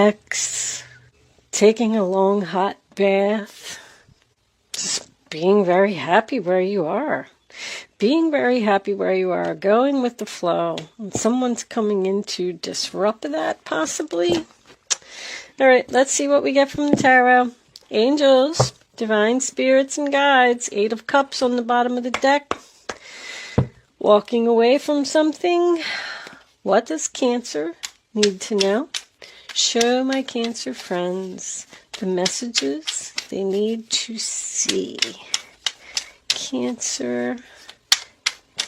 X, taking a long hot bath, just being very happy where you are. Being very happy where you are, going with the flow. And someone's coming in to disrupt that, possibly. All right, let's see what we get from the tarot. Angels, divine spirits and guides. 8 of Cups on the bottom of the deck. Walking away from something. What does Cancer need to know? Show my Cancer friends the messages they need to see. Cancer,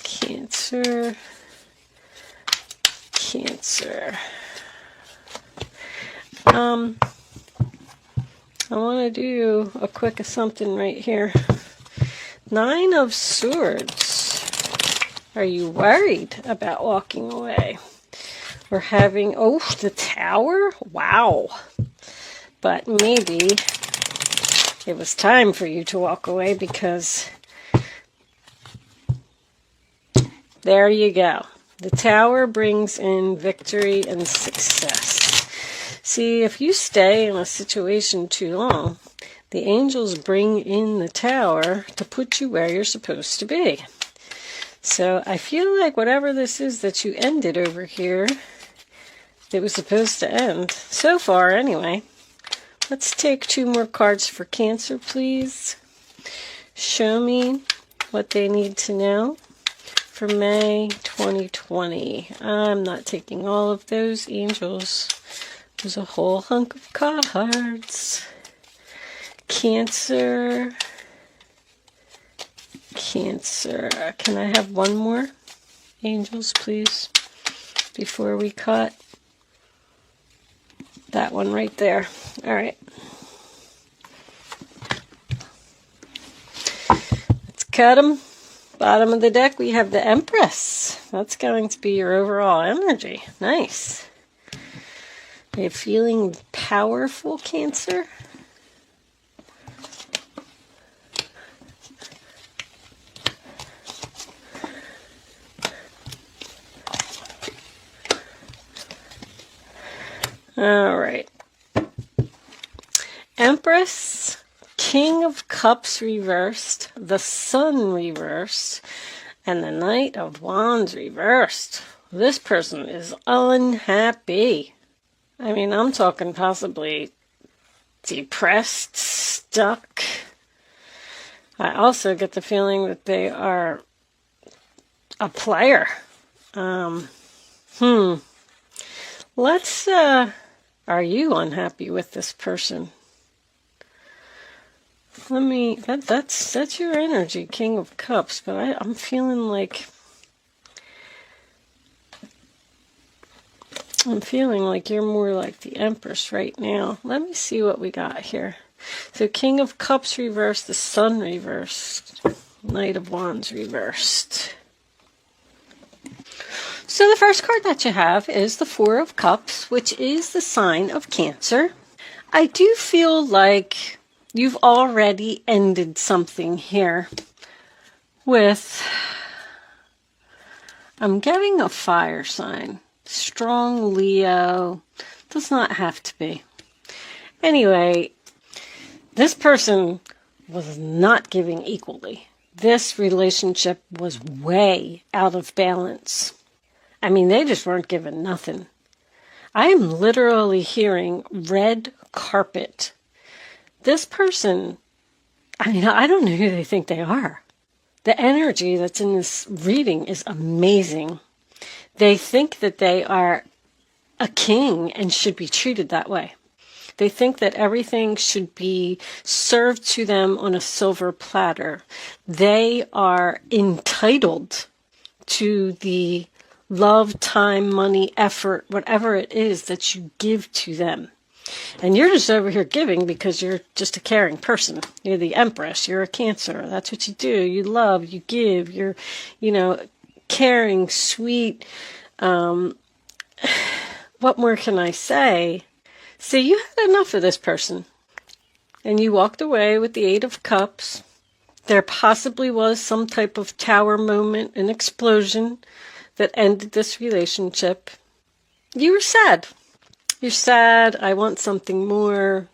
Cancer, Cancer. I want to do a quick something right here. 9 of Swords. Are you worried about walking away? Or having, oh, the Tower? Wow. But maybe it was time for you to walk away because there you go. The Tower brings in victory and success. See, if you stay in a situation too long, the angels bring in the Tower to put you where you're supposed to be. So I feel like whatever this is that you ended over here, it was supposed to end. So far, anyway. Let's take 2 more cards for Cancer, please. Show me what they need to know for May 2020. I'm not taking all of those angels. There's a whole hunk of cards. Cancer. Cancer. Can I have one more? Angels, please. Before we cut. That one right there. All right. Let's cut them. Bottom of the deck, we have the Empress. That's going to be your overall energy. Nice. Are you feeling powerful, Cancer? All right. Empress, King of Cups reversed, the Sun reversed, and the Knight of Wands reversed. This person is unhappy. I mean, I'm talking possibly depressed, stuck. I also get the feeling that they are a player. Let's, are you unhappy with this person? Let me, that's your energy, King of Cups, but I'm feeling like you're more like the Empress right now. Let me see what we got here. So King of Cups reversed, the Sun reversed, Knight of Wands reversed. So the first card that you have is the 4 of Cups, which is the sign of Cancer. I do feel like you've already ended something here with, I'm getting a fire sign. Strong Leo. Does not have to be. Anyway, this person was not giving equally. This relationship was way out of balance. I mean, they just weren't giving nothing. I am literally hearing red carpet. This person, I mean, I don't know who they think they are. The energy that's in this reading is amazing. They think that they are a king and should be treated that way. They think that everything should be served to them on a silver platter. They are entitled to the love, time, money, effort, whatever it is that you give to them. And you're just over here giving because you're just a caring person. You're the Empress. You're a Cancer. That's what you do. You love, you give. You're, caring, sweet. What more can I say? See, you had enough of this person. And you walked away with the 8 of Cups. There possibly was some type of tower moment, an explosion that ended this relationship. You were sad. You're sad. I want something more.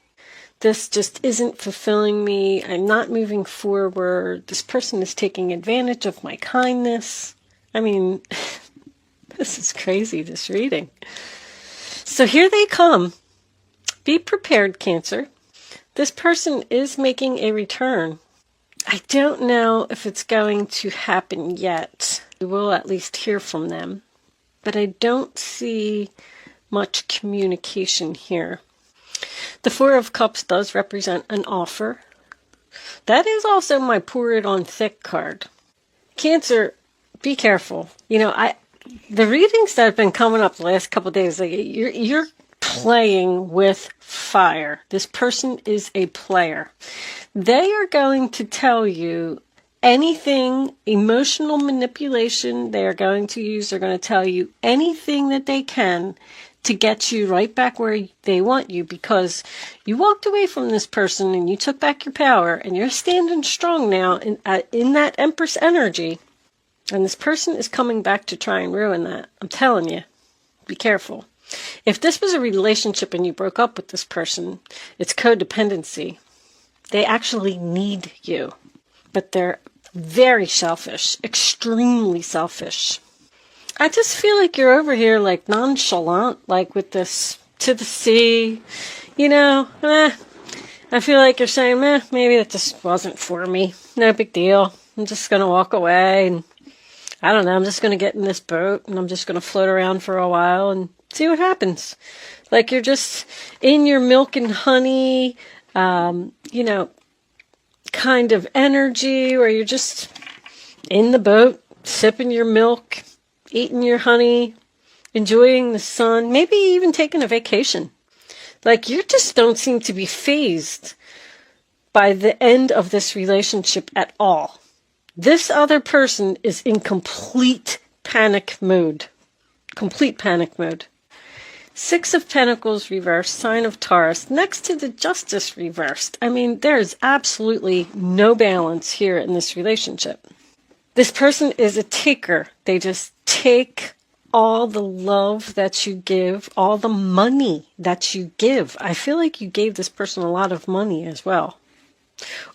This just isn't fulfilling me. I'm not moving forward. This person is taking advantage of my kindness. I mean, this is crazy, this reading. So here they come. Be prepared, Cancer. This person is making a return. I don't know if it's going to happen yet. We will at least hear from them. But I don't see much communication here. The Four of Cups does represent an offer. That is also my pour it on thick card. Cancer, be careful. You know, the readings that have been coming up the last couple of days, like you're playing with fire. This person is a player. They are going to tell you anything, emotional manipulation they are going to use. They're going to tell you anything that they can to get you right back where they want you, because you walked away from this person and you took back your power and you're standing strong now in that Empress energy. And this person is coming back to try and ruin that. I'm telling you, be careful. If this was a relationship and you broke up with this person, it's codependency. They actually need you, but they're very selfish, extremely selfish. I just feel like you're over here like nonchalant, like with this to the sea, you know, I feel like you're saying, maybe that just wasn't for me. No big deal. I'm just going to walk away and I don't know, I'm just going to get in this boat and I'm just going to float around for a while and see what happens. Like you're just in your milk and honey, you know, kind of energy where you're just in the boat, sipping your milk, eating your honey, enjoying the sun, maybe even taking a vacation. Like you just don't seem to be fazed by the end of this relationship at all. This other person is in complete panic mode. Complete panic mode. Six of Pentacles reversed, sign of Taurus, next to the Justice reversed. I mean, there is absolutely no balance here in this relationship. This person is a taker. They just take all the love that you give, all the money that you give. I feel like you gave this person a lot of money as well.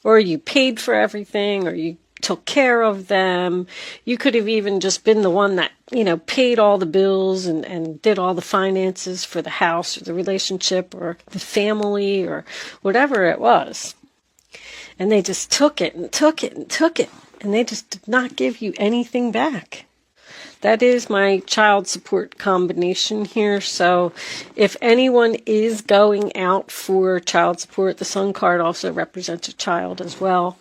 Or you paid for everything, or you took care of them. You could have even just been the one that, you know, paid all the bills and did all the finances for the house or the relationship or the family or whatever it was. And they just took it and took it and took it. And they just did not give you anything back. That is my child support combination here. So if anyone is going out for child support, the Sun card also represents a child as well.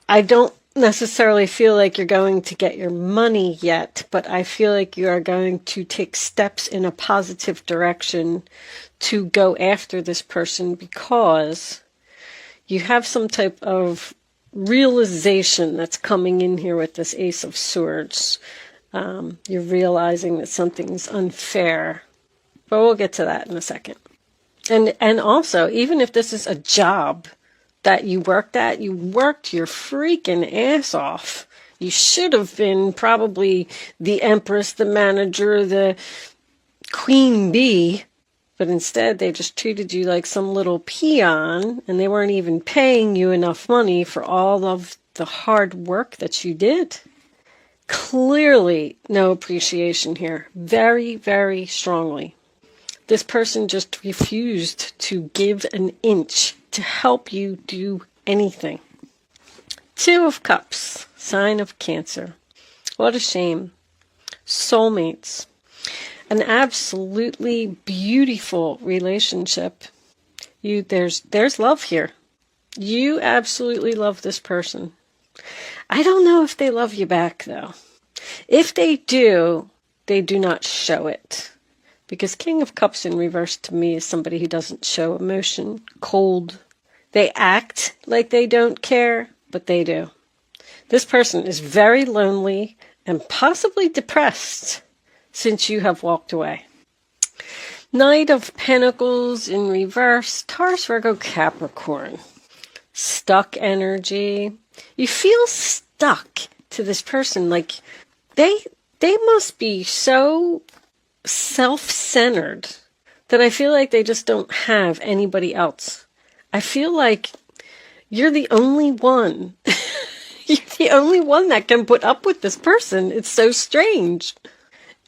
I don't necessarily feel like you're going to get your money yet, but I feel like you are going to take steps in a positive direction to go after this person because you have some type of realization that's coming in here with this Ace of Swords. You're realizing that something's unfair, but we'll get to that in a second. And also, even if this is a job that you worked at, you worked your freaking ass off. You should have been probably the Empress, the manager, the queen bee, but instead they just treated you like some little peon, and they weren't even paying you enough money for all of the hard work that you did. Clearly no appreciation here. Very, very strongly. This person just refused to give an inch to help you do anything. Two of Cups, sign of Cancer. What a shame. Soulmates. An absolutely beautiful relationship. There's love here. You absolutely love this person. I don't know if they love you back, though. If they do not show it. Because King of Cups in reverse to me is somebody who doesn't show emotion, cold. They act like they don't care, but they do. This person is very lonely and possibly depressed since you have walked away. Knight of Pentacles in reverse, Taurus, Virgo, Capricorn. Stuck energy. You feel stuck to this person. Like they must be so self-centered that I feel like they just don't have anybody else. I feel like you're the only one. You're the only one that can put up with this person. It's so strange.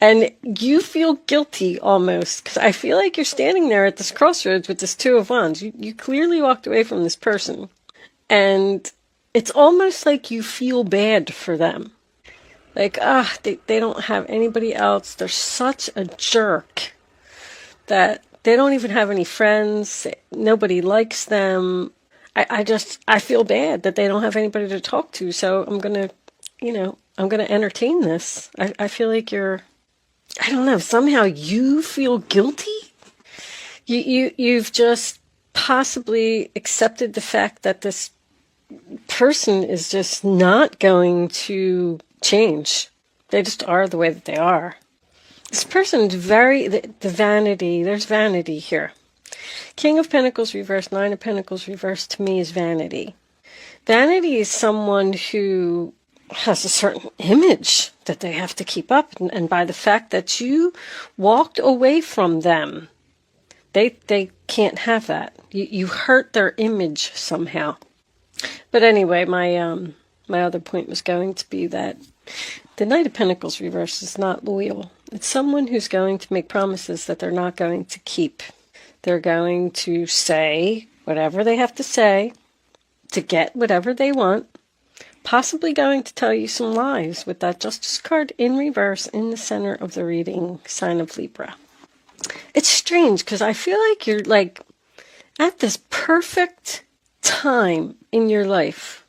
And you feel guilty almost, because I feel like you're standing there at this crossroads with this Two of Wands. You clearly walked away from this person. And it's almost like you feel bad for them. Like, they don't have anybody else. They're such a jerk that they don't even have any friends. Nobody likes them. I feel bad that they don't have anybody to talk to. So I'm going to entertain this. I feel like I don't know, somehow you feel guilty? You've just possibly accepted the fact that this person is just not going to change. They just are the way that they are. This person's the vanity, there's vanity here. King of Pentacles reversed, Nine of Pentacles reversed to me is vanity. Vanity is someone who has a certain image that they have to keep up. And by the fact that you walked away from them, they can't have that. You hurt their image somehow. But anyway, my other point was going to be that the Knight of Pentacles reversed is not loyal. It's someone who's going to make promises that they're not going to keep. They're going to say whatever they have to say to get whatever they want. Possibly going to tell you some lies with that Justice card in reverse in the center of the reading, sign of Libra. It's strange because I feel like you're like at this perfect time in your life.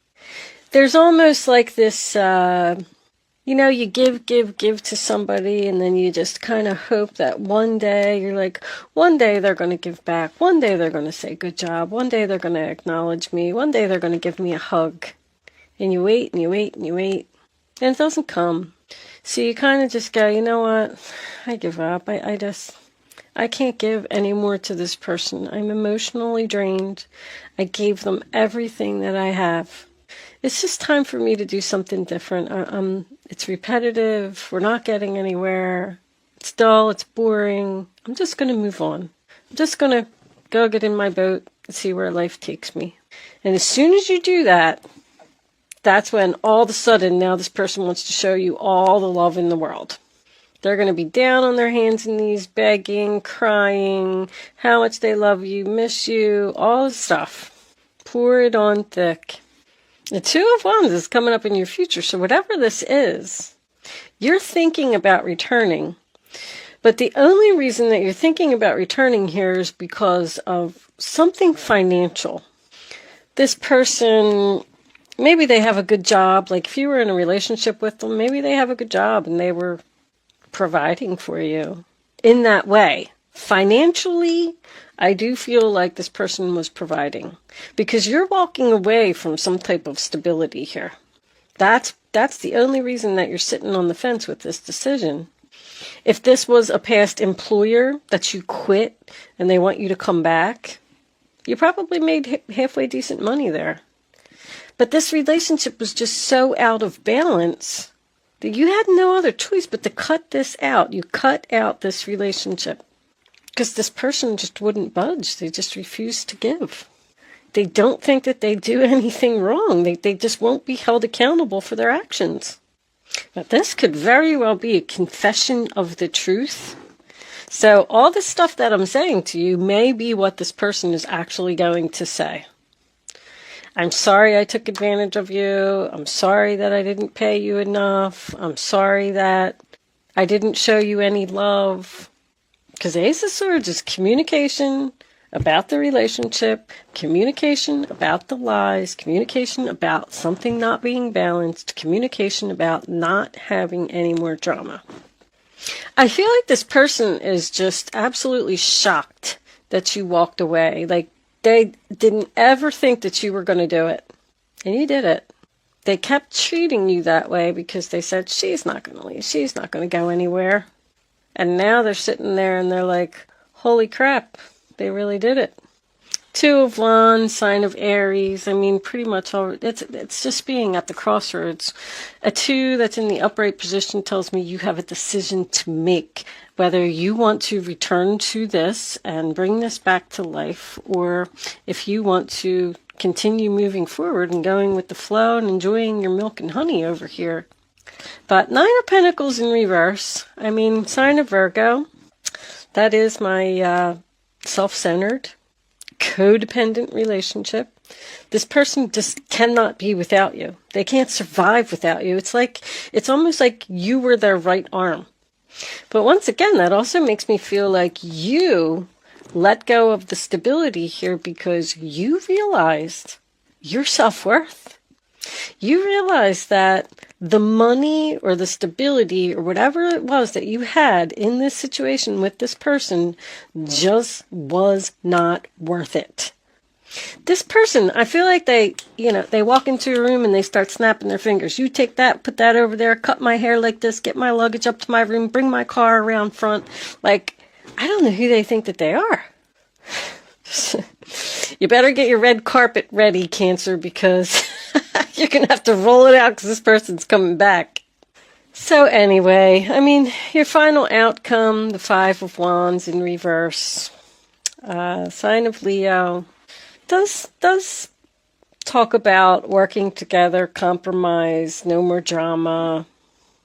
There's almost like this, you give to somebody and then you just kind of hope that one day you're like, one day they're going to give back. One day they're going to say good job. One day they're going to acknowledge me. One day they're going to give me a hug. And you wait and you wait and you wait. And it doesn't come. So you kind of just go, you know what? I give up. I can't give any more to this person. I'm emotionally drained. I gave them everything that I have. It's just time for me to do something different. It's repetitive. We're not getting anywhere. It's dull. It's boring. I'm just going to move on. I'm just going to go get in my boat and see where life takes me. And as soon as you do that, that's when all of a sudden now this person wants to show you all the love in the world. They're going to be down on their hands and knees, begging, crying, how much they love you, miss you, all this stuff. Pour it on thick. The Two of Wands is coming up in your future, so whatever this is, you're thinking about returning. But the only reason that you're thinking about returning here is because of something financial. This person, maybe they have a good job. Like if you were in a relationship with them, maybe they have a good job and they were providing for you in that way. Financially, I do feel like this person was providing because you're walking away from some type of stability here. That's the only reason that you're sitting on the fence with this decision. If this was a past employer that you quit and they want you to come back, you probably made halfway decent money there. But this relationship was just so out of balance that you had no other choice but to cut this out. You cut out this relationship because this person just wouldn't budge. They just refused to give. They don't think that they do anything wrong. They just won't be held accountable for their actions. But this could very well be a confession of the truth. So all the stuff that I'm saying to you may be what this person is actually going to say. I'm sorry I took advantage of you. I'm sorry that I didn't pay you enough. I'm sorry that I didn't show you any love. Because Ace of Swords is communication about the relationship, communication about the lies, communication about something not being balanced, communication about not having any more drama. I feel like this person is just absolutely shocked that you walked away. Like, they didn't ever think that you were going to do it. And you did it. They kept treating you that way because they said, she's not going to leave. She's not going to go anywhere. And now they're sitting there and they're like, holy crap, they really did it. Two of Wands, sign of Aries. I mean, pretty much all. It's just being at the crossroads. A 2 that's in the upright position tells me you have a decision to make, whether you want to return to this and bring this back to life, or if you want to continue moving forward and going with the flow and enjoying your milk and honey over here. But 9 of Pentacles in reverse. I mean, sign of Virgo. That is my self-centered, codependent relationship. This person just cannot be without you. They can't survive without you. It's almost like you were their right arm. But once again, that also makes me feel like you let go of the stability here because you realized your self-worth. You realized that the money or the stability or whatever it was that you had in this situation with this person just was not worth it. This person, I feel like they walk into a room and they start snapping their fingers. You take that, put that over there, cut my hair like this, get my luggage up to my room, bring my car around front. Like, I don't know who they think that they are. You better get your red carpet ready, Cancer, because you're going to have to roll it out because this person's coming back. So anyway, I mean, your final outcome, the 5 of Wands in reverse, sign of Leo, does talk about working together, compromise, no more drama,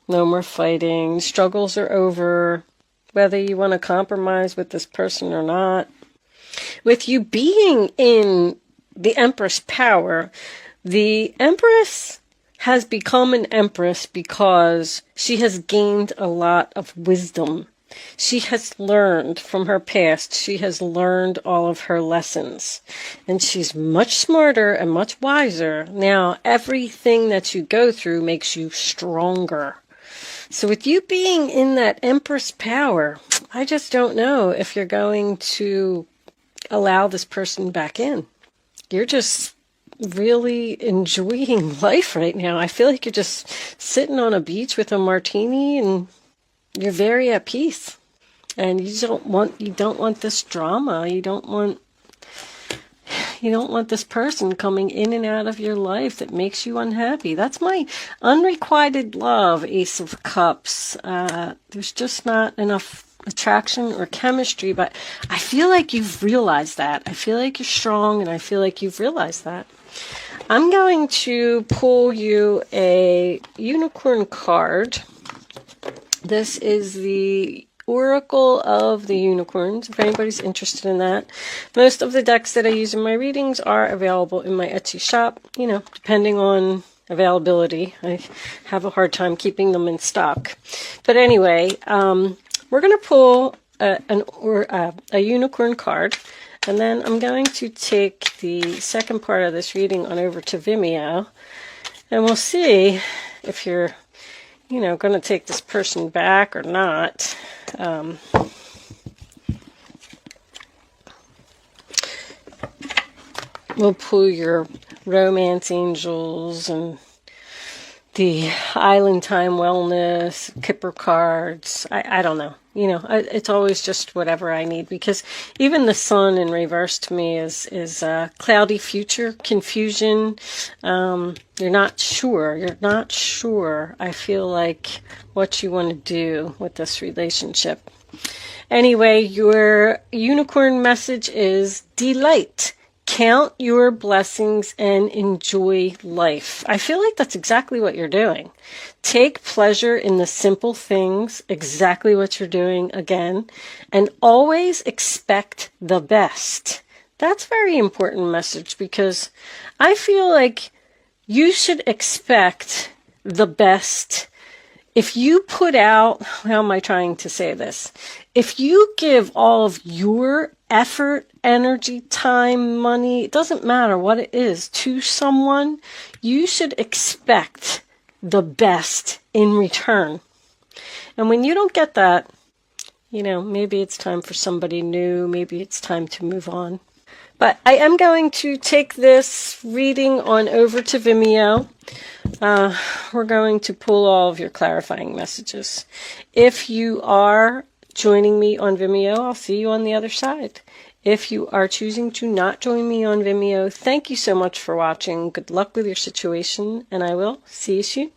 no more fighting, struggles are over, whether you want to compromise with this person or not. With you being in the Empress power, the Empress has become an Empress because she has gained a lot of wisdom. She has learned from her past. She has learned all of her lessons. And she's much smarter and much wiser. Now, everything that you go through makes you stronger. So with you being in that Empress power, I just don't know if you're going to allow this person back in. You're just really enjoying life right now. I feel like you're just sitting on a beach with a martini and you're very at peace. And you don't want this drama. You don't want this person coming in and out of your life that makes you unhappy. That's my unrequited love, Ace of Cups. There's just not enough attraction or chemistry, but I feel like you've realized that. I feel like you're strong, and I feel like you've realized that. I'm going to pull you a unicorn card. This is the Oracle of the Unicorns, if anybody's interested in that. Most of the decks that I use in my readings are available in my Etsy shop, depending on availability. I have a hard time keeping them in stock. But anyway, we're going to pull a unicorn card, and then I'm going to take the second part of this reading on over to Vimeo, and we'll see if you're, going to take this person back or not. We'll pull your romance angels and the Island Time Wellness, Kipper cards. I don't know. It's always just whatever I need, because even the sun in reverse to me is cloudy future, confusion. You're not sure. I feel like what you want to do with this relationship. Anyway, your unicorn message is delight. Count your blessings and enjoy life. I feel like that's exactly what you're doing. Take pleasure in the simple things, exactly what you're doing again, and always expect the best. That's a very important message, because I feel like you should expect the best. If you put out, how am I trying to say this? If you give all of your effort, energy, time, money, it doesn't matter what it is, to someone, you should expect the best in return. And when you don't get that, maybe it's time for somebody new, maybe it's time to move on. But I am going to take this reading on over to Vimeo. We're going to pull all of your clarifying messages. If you are joining me on Vimeo, I'll see you on the other side. If you are choosing to not join me on Vimeo, thank you so much for watching. Good luck with your situation, and I will see you soon.